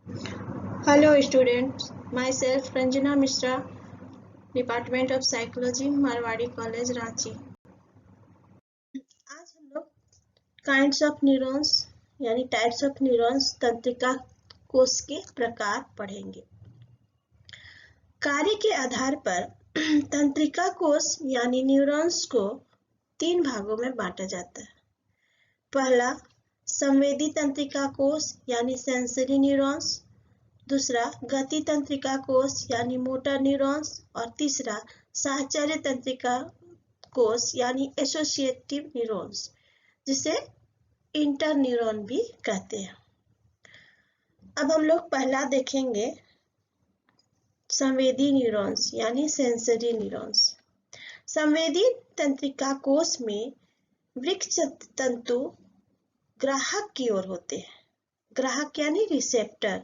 Hello students, myself Ranjana Mishra, Department of Psychology, Marwari college Ranchi. आज हम लोग काइंड्स ऑफ न्यूरॉन्स यानी टाइप्स ऑफ न्यूरॉन्स तंत्रिका कोष के प्रकार पढ़ेंगे। कार्य के आधार पर तंत्रिका कोष यानी न्यूरॉन्स को 3 भागों में बांटा जाता है। पहला संवेदी तंत्रिका कोष यानी सेंसरी न्यूरॉन्स, दूसरा गति तंत्रिका कोष यानी मोटर न्यूरॉन्स और तीसरा साहचर्य तंत्रिका कोष यानी एसोसिएटिव न्यूरॉन्स, जिसे इंटरन्यूरॉन भी कहते हैं। अब हम लोग पहला देखेंगे संवेदी न्यूरॉन्स यानी सेंसरी न्यूरॉन्स। संवेदी तंत्रिका कोष में वृक्क तंतु ग्राहक की ओर होते हैं। ग्राहक यानी रिसेप्टर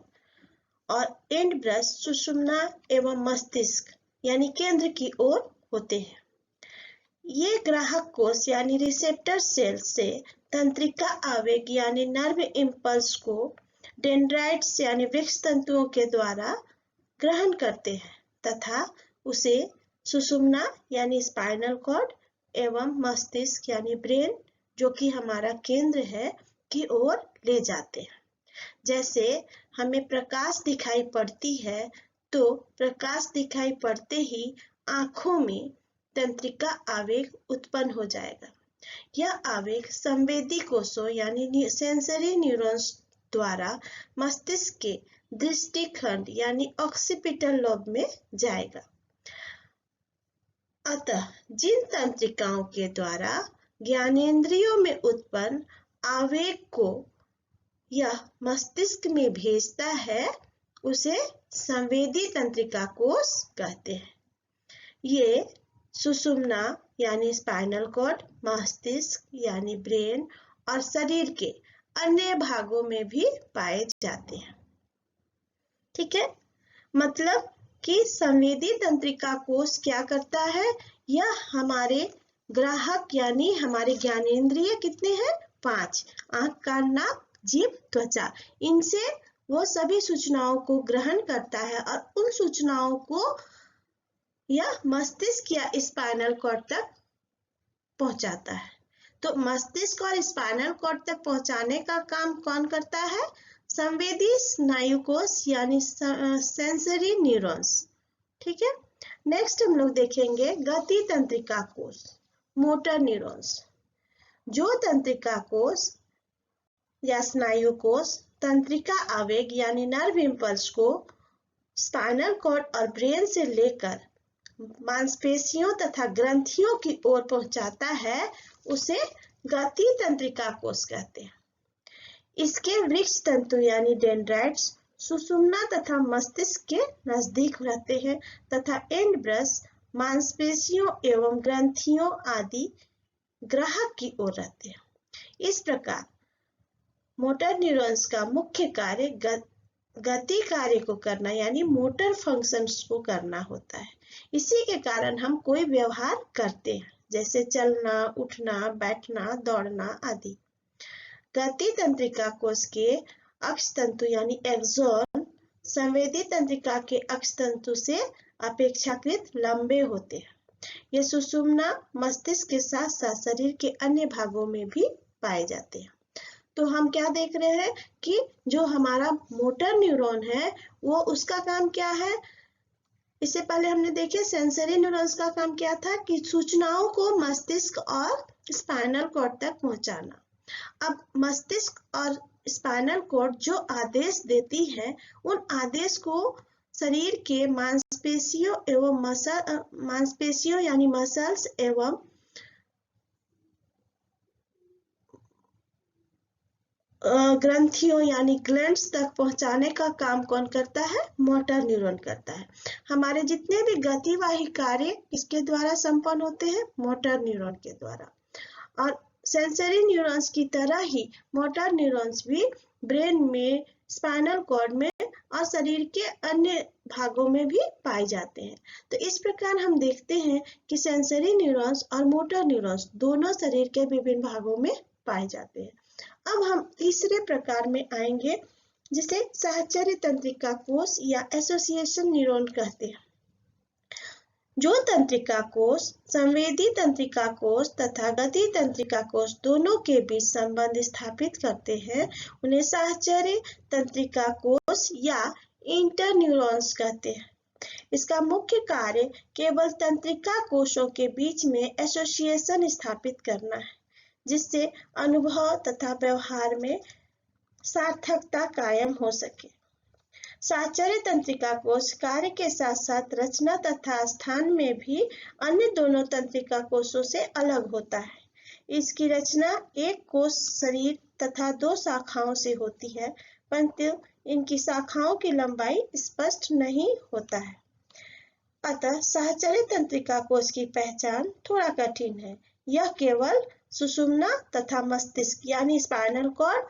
और एंड ब्रश सुषुम्ना एवं मस्तिष्क यानी केंद्र की ओर होते हैं। ये ग्राहक कोष यानी रिसेप्टर सेल से तंत्रिका आवेग यानी नर्व इम्पल्स को डेंड्राइट्स यानी वृक्क तंतुओं के द्वारा ग्रहण करते हैं तथा उसे सुषुम्ना यानी स्पाइनल कॉर्ड एवं मस्तिष्क यानी ब्रेन, जो कि हमारा केंद्र है, की ओर ले जाते हैं। जैसे हमें प्रकाश दिखाई पड़ती है तो प्रकाश दिखाई पड़ते ही आंखों में तंत्रिका आवेग उत्पन्न हो जाएगा। यह आवेग संवेदी कोषों यानी सेंसरी न्यूरॉन्स द्वारा मस्तिष्क के दृष्टिखंड यानी ऑक्सीपिटल लोब में जाएगा। अतः जिन तंत्रिकाओं के द्वारा ज्ञानेंद्रियों में उत्पन्न आवेग को यह मस्तिष्क में भेजता है उसे संवेदी तंत्रिका कोष कहते हैं। ये सुषुम्ना यानी स्पाइनल कॉर्ड, मस्तिष्क यानी ब्रेन और शरीर के अन्य भागों में भी पाए जाते हैं। ठीक है, मतलब कि संवेदी तंत्रिका कोष क्या करता है, यह हमारे ग्राहक यानी हमारे ज्ञानेंद्रिय कितने हैं, 5, आंख, कान, नाक, जीभ, त्वचा, इनसे वो सभी सूचनाओं को ग्रहण करता है और उन सूचनाओं को यह मस्तिष्क या स्पाइनल कॉर्ड तक पहुंचाता है। तो मस्तिष्क और स्पाइनल कॉर्ड तक पहुंचाने का काम कौन करता है, संवेदी स्नायु कोष यानी सेंसरी न्यूरॉन्स। ठीक है, नेक्स्ट हम लोग देखेंगे गति तंत्रिका कोष, मोटर न्यूरॉन्स। जो तंत्रिका कोष या स्नायु कोष तंत्रिका आवेग यानी नर्व इम्पल्स को स्पाइनल कॉर्ड और ब्रेन से लेकर मांसपेशियों तथा ग्रंथियों की ओर पहुंचाता है, उसे गति तंत्रिका कोष कहते हैं। इसके वृक्क तंतु यानी डेंड्राइट्स सुषुम्ना तथा मस्तिष्क के नजदीक रहते हैं तथा एंड ब्रश मांसपेशियों एवं ग्रंथियों आदि ग्राहक की ओर रहते हैं। इस प्रकार मोटर न्यूरॉन्स का मुख्य कार्य गति कार्य को करना यानी मोटर फंक्शंस को करना होता है। इसी के कारण हम कोई व्यवहार करते हैं, जैसे चलना, उठना, बैठना, दौड़ना आदि। गति तंत्रिका कोष के अक्ष तंतु यानी एक्सॉन संवेदी तंत्रिका के अक्ष तंतु से अपेक्षाकृत लंबे होते हैं। ये सुषुम्ना, मस्तिष्क के साथ साथ शरीर के अन्य भागों में भी पाए जाते हैं। तो हम क्या देख रहे हैं कि जो हमारा मोटर न्यूरॉन है वो उसका काम क्या है। इससे पहले हमने देखे सेंसरी न्यूरॉन्स का काम क्या था कि सूचनाओं को मस्तिष्क और स्पाइनल कॉर्ड तक पहुंचाना। अब मस्तिष्क और स्पाइनल कॉर्ड जो आदेश देती है उन आदेश को शरीर के मांसपेशियों यानी मसल्स एवं ग्रंथियों यानी ग्लैंड्स तक पहुंचाने का काम कौन करता है, मोटर न्यूरॉन करता है। हमारे जितने भी गतिवाही कार्य इसके द्वारा संपन्न होते हैं, मोटर न्यूरॉन के द्वारा। और सेंसरी न्यूरॉन्स की तरह ही मोटर न्यूरॉन्स भी ब्रेन में, स्पाइनल कॉर्ड में और शरीर के अन्य भागों में भी पाए जाते हैं। तो इस प्रकार हम देखते हैं कि सेंसरी न्यूरॉन्स और मोटर न्यूरॉन्स दोनों शरीर के विभिन्न भागों में पाए जाते हैं। अब हम तीसरे प्रकार में आएंगे जिसे सहचर्य तंत्रिका कोष या एसोसिएशन न्यूरॉन कहते हैं। जो तंत्रिका कोष संवेदी तंत्रिका कोष तथा गति तंत्रिका कोष दोनों के बीच संबंध स्थापित करते हैं, उन्हें सहचर्य तंत्रिका कोष या इंटरन्यूरॉन्स कहते हैं। इसका मुख्य कार्य केवल तंत्रिका कोषों के बीच में एसोसिएशन स्थापित करना है, जिससे अनुभव तथा व्यवहार में सार्थकता कायम हो सके। सहचर्य तंत्रिका कोष कार्य के साथ साथ रचना तथा स्थान में भी अन्य दोनों तंत्रिका कोषों से अलग होता है। इसकी रचना एक कोष शरीर तथा 2 शाखाओं से होती है, परंतु इनकी शाखाओं की लंबाई स्पष्ट नहीं होता है। अतः सहचर्य तंत्रिका कोष की पहचान थोड़ा कठिन है। यह केवल सुषुम्ना तथा मस्तिष्क यानी स्पाइनल कॉर्ड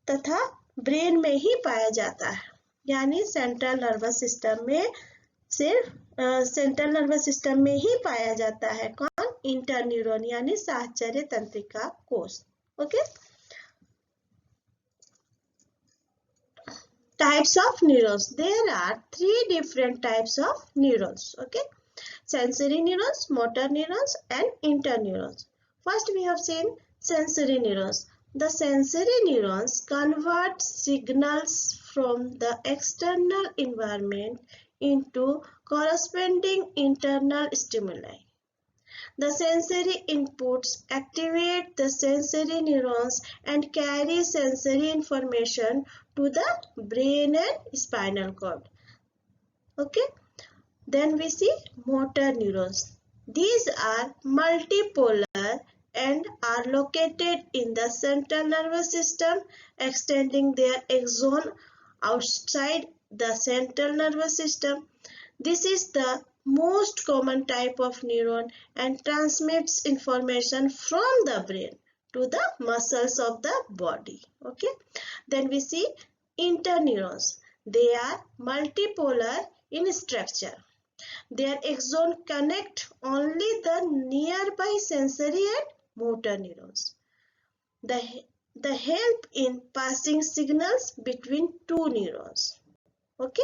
तथा ब्रेन में ही पाया जाता है, यानी सेंट्रल नर्वस सिस्टम में सिर्फ सेंट्रल नर्वस सिस्टम में ही पाया जाता है। कौन? इंटरन्यूरॉन यानी सहचर्य तंत्रिका कोष। Okay, types of neurons. There are 3 different types of neurons. Okay, sensory neurons, motor neurons, and interneurons. First, we have seen sensory neurons. The sensory neurons convert signals from the external environment into corresponding internal stimuli. The sensory inputs activate the sensory neurons and carry sensory information to the brain and spinal cord. Okay, then we see motor neurons. These are multipolar and are located in the central nervous system, extending their axon outside the central nervous system. This is the most common type of neuron and transmits information from the brain to the muscles of the body. Okay, then we see interneurons. They are multipolar in structure. Their axon connect only the nearby sensory and motor neurons. They help in passing signals between 2 neurons. Okay.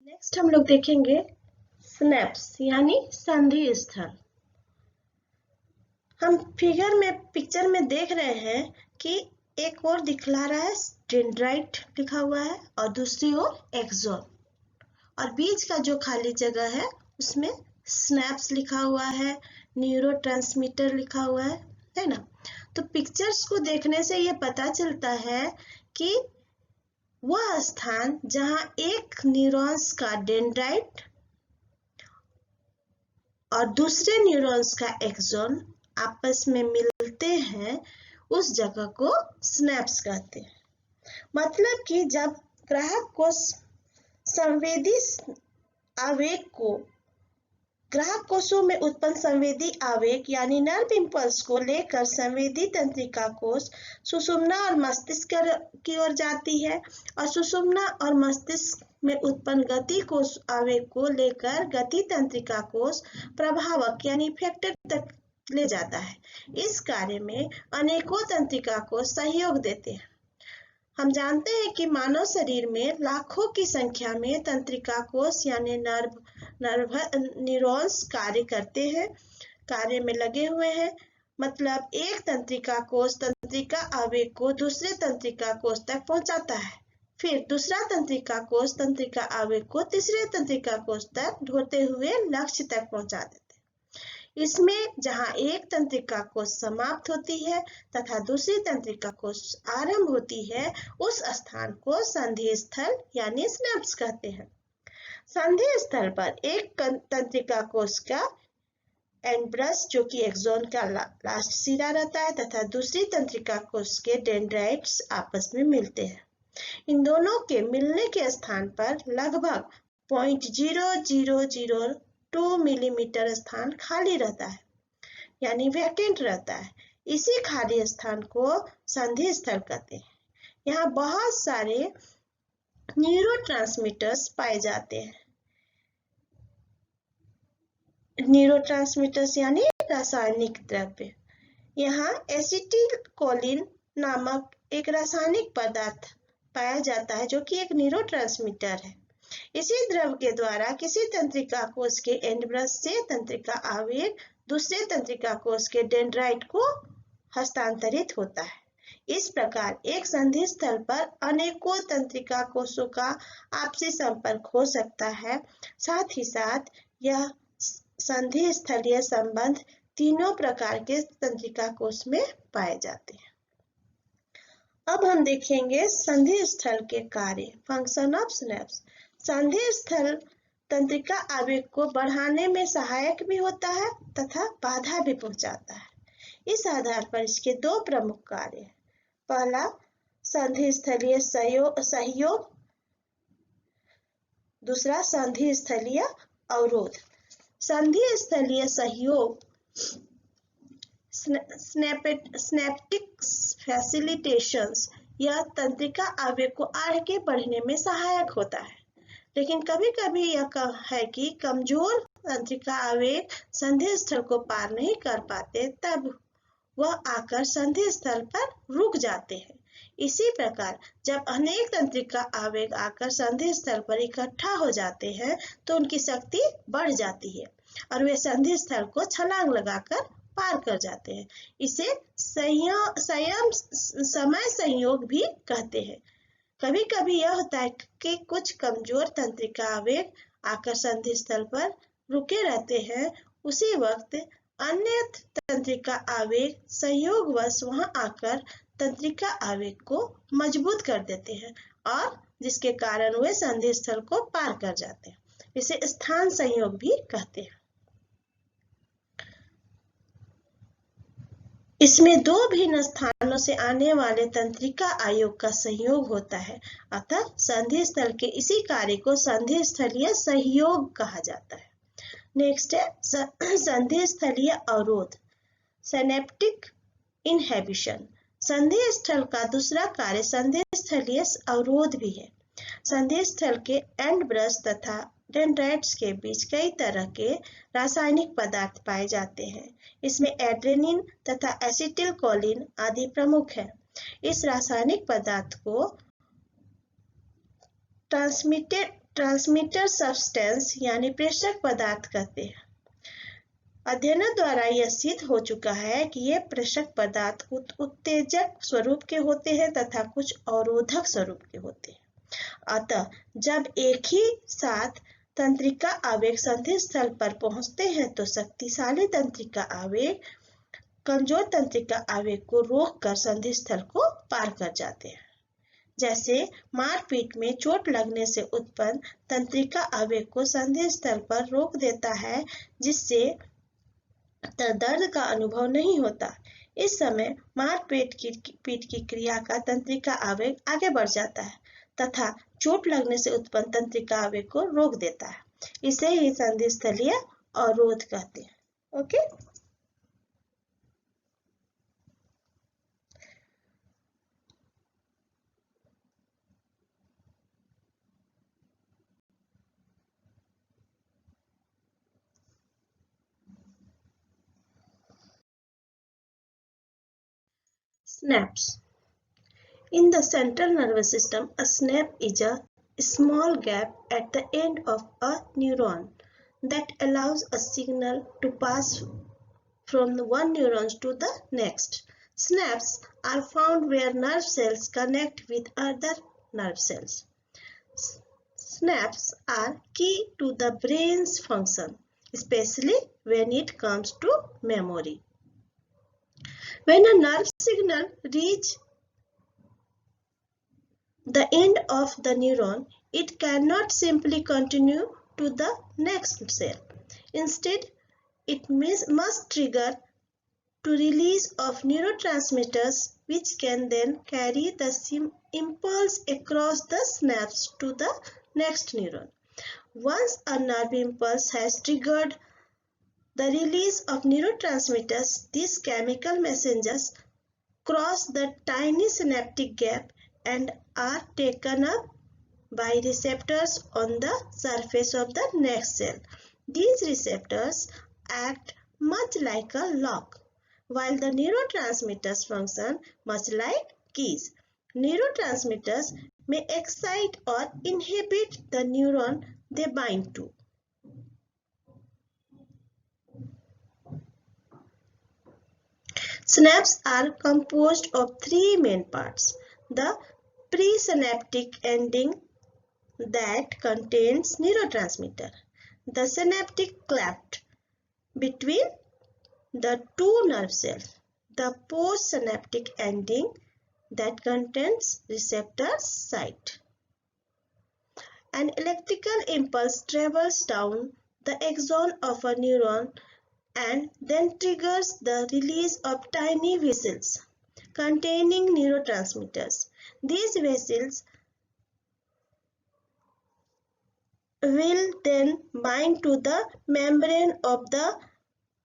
Next हम लोग देखेंगे snaps यानी संधि स्थल। हम picture में देख रहे हैं कि एक और दिखला रहा है डेंड्राइट लिखा हुआ है और दूसरी ओर एक्सॉन, और बीच का जो खाली जगह है उसमें स्नैप्स लिखा हुआ है, न्यूरोट्रांसमीटर लिखा हुआ है ना। तो पिक्चर्स को देखने से ये पता चलता है कि वह स्थान जहां एक न्यूरॉन्स का डेंड्राइट और दूसरे न्यूरॉन्स का एक्सॉन आपस में मिलते हैं, उस जगह को स्नैप्स कहते हैं। मतलब कि जब ग्राहक को संवेदी आवेग को ग्राहक कोषों में उत्पन्न संवेदी आवेग यानी नर्व इम्पल्स को लेकर संवेदी तंत्रिका कोष सुषुम्ना और मस्तिष्क की ओर जाती है, और सुषुम्ना और मस्तिष्क में उत्पन्न गति कोष आवेग को लेकर गति तंत्रिका कोष प्रभावक यानी इफेक्टर तक ले जाता है। इस कार्य में अनेकों तंत्रिका कोष सहयोग देते हैं। हम जानते हैं कि मानव शरीर में लाखों की संख्या में तंत्रिका कोष यानी न्यूरॉन्स कार्य करते हैं, कार्य में लगे हुए हैं। मतलब एक तंत्रिका कोष तंत्रिका आवेग को दूसरे तंत्रिका कोष तक पहुंचाता है, फिर दूसरा तंत्रिका कोष तंत्रिका आवेग को तीसरे तंत्रिका कोष तक ढोते हुए लक्ष्य तक पहुंचा देते हैं। इसमें जहां एक तंत्रिका कोष समाप्त होती है तथा दूसरी तंत्रिका कोष आरंभ होती है, उस स्थान को संधि स्थल यानी स्नैप्स कहते हैं। संधि स्थल पर एक तंत्रिका कोष का एंडब्रस जो कि एक्सॉन का लास्ट सिरा रहता है तथा दूसरी तंत्रिका कोष के डेंड्राइट्स आपस में मिलते हैं। इन दोनों के मिलने के स्थान पर लगभग 0.0002 मिलीमीटर स्थान खाली रहता है, यानी वैकेंट रहता है। इसी खाली स्थान को संधि स्थल कहते हैं। यहाँ बहुत सारे न्यूरोट्रांसमीटर्स पाए जाते हैं। न्यूरोट्रांसमीटर्स यानी रासायनिक द्रव्य। यहाँ एसिटिलकोलिन नामक एक रासायनिक पदार्थ पाया जाता है जो कि एक न्यूरोट्रांसमीटर है। इसी द्रव के द्वारा किसी तंत्रिका कोश के एंडब्रश से तंत्रिका आवेग दूसरे तंत्रिका कोश के डेंड्राइट को हस्तांतरित होता है। इस प्रकार एक संधि स्थल पर अनेकों तंत्रिका कोशों का आपसी संपर्क हो सकता है। साथ ही साथ यह संधि स्थलीय संबंध तीनों प्रकार के तंत्रिका कोश में पाए जाते हैं। अब हम देखेंगे संधि स्थल के कार्य, फंक्शन ऑफ सिनेप्स। संधि स्थल तंत्रिका आवेग को बढ़ाने में सहायक भी होता है तथा बाधा भी पहुंचाता है। इस आधार पर इसके दो प्रमुख कार्य हैं। पहला, संधि स्थलीय सहयोग, दूसरा संधि स्थलीय अवरोध। संधि स्थलीय सहयोग स्नैप्टिक फैसिलिटेशंस यह तंत्रिका आवेग को आगे बढ़ने में सहायक होता है, लेकिन कभी-कभी यह है कि कमजोर तंत्रिका आवेग संधि स्थल को पार नहीं कर पाते, तब वह आकर संधि स्थल पर रुक जाते हैं। इसी प्रकार जब अनेक तंत्रिका आवेग आकर संधि स्थल पर इकट्ठा हो जाते हैं तो उनकी शक्ति बढ़ जाती है और वे संधि स्थल को छलांग लगाकर पार कर जाते हैं। इसे समय संयोग भी कहते हैं। कभी कभी यह होता है कि कुछ कमजोर तंत्रिका आवेग आकर संधि स्थल पर रुके रहते हैं, उसी वक्त अन्य तंत्रिका आवेग संयोगवश वहां आकर तंत्रिका आवेग को मजबूत कर देते हैं और जिसके कारण वे संधि स्थल को पार कर जाते हैं। इसे स्थान संयोग भी कहते हैं। इसमें दो भिन्न स्थानों से आने वाले तंत्रिका आवेग का संयोग होता है, अतः संधि स्थल के इसी कार्य को संधि स्थलीय सहयोग कहा जाता है। नेक्स्ट है संधि स्थलीय अवरोध, सिनेप्टिक इनहिबिशन। संधि स्थल का दूसरा कार्य संधि स्थलीय अवरोध भी है। संधि स्थल के एंड ब्रश तथा डेंड्राइट्स के बीच कई तरह के रासायनिक पदार्थ पाए जाते हैं। इसमें एड्रेनिन तथा एसिटिलकोलिन आदि प्रमुख हैं। इस रासायनिक पदार्थ को ट्रांसमीटर सब्सटेंस यानी प्रेषक पदार्थ कहते हैं। अध्ययनों द्वारा यह सिद्ध हो चुका है कि ये प्रेषक पदार्थ उत्तेजक स्वरूप के होते हैं तथा कुछ अवरोधक स्वरूप के होते हैं। अतः जब एक ही साथ तंत्रिका आवेग संधि स्थल पर पहुंचते हैं तो शक्तिशाली तंत्रिका आवेग कमजोर तंत्रिका आवेग को रोककर संधि स्थल को पार कर जाते हैं। जैसे मारपीट में चोट लगने से उत्पन्न तंत्रिका आवेग को संधि स्थल पर रोक देता है, जिससे दर्द का अनुभव नहीं होता। इस समय मारपीट की क्रिया का तंत्रिका आवेग आगे बढ़ जाता है तथा चोट लगने से उत्पन्न तंत्रिका आवेग को रोक देता है। इसे ही संधि स्थलीय अवरोध कहते हैं। Okay, Snaps. In the central nervous system, a snap is a small gap at the end of a neuron that allows a signal to pass from one neuron to the next. Snaps are found where nerve cells connect with other nerve cells. Snaps are key to the brain's function, especially when it comes to memory. When a nerve signal reaches the end of the neuron, it cannot simply continue to the next cell. Instead, it must trigger to release of neurotransmitters which can then carry the impulse across the synapse to the next neuron. Once a nerve impulse has triggered the release of neurotransmitters, these chemical messengers cross the tiny synaptic gap and are taken up by receptors on the surface of the next cell. These receptors act much like a lock, while the neurotransmitters function much like keys. Neurotransmitters may excite or inhibit the neuron they bind to. Synapses are composed of three main parts: the presynaptic ending that contains neurotransmitter, the synaptic cleft between the two nerve cells, the postsynaptic ending that contains receptor site. An electrical impulse travels down the axon of a neuron and then triggers the release of tiny vessels containing neurotransmitters. These vessels will then bind to the membrane of the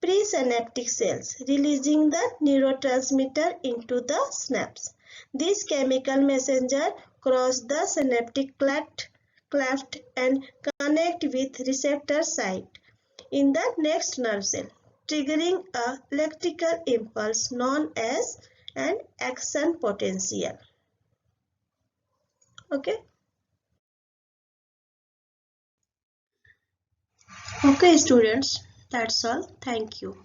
presynaptic cells, releasing the neurotransmitter into the synapse. This chemical messenger cross the synaptic cleft and connect with receptor site in the next nerve cell, triggering a electrical impulse known as an action potential. Okay. Okay, students. That's all. Thank you.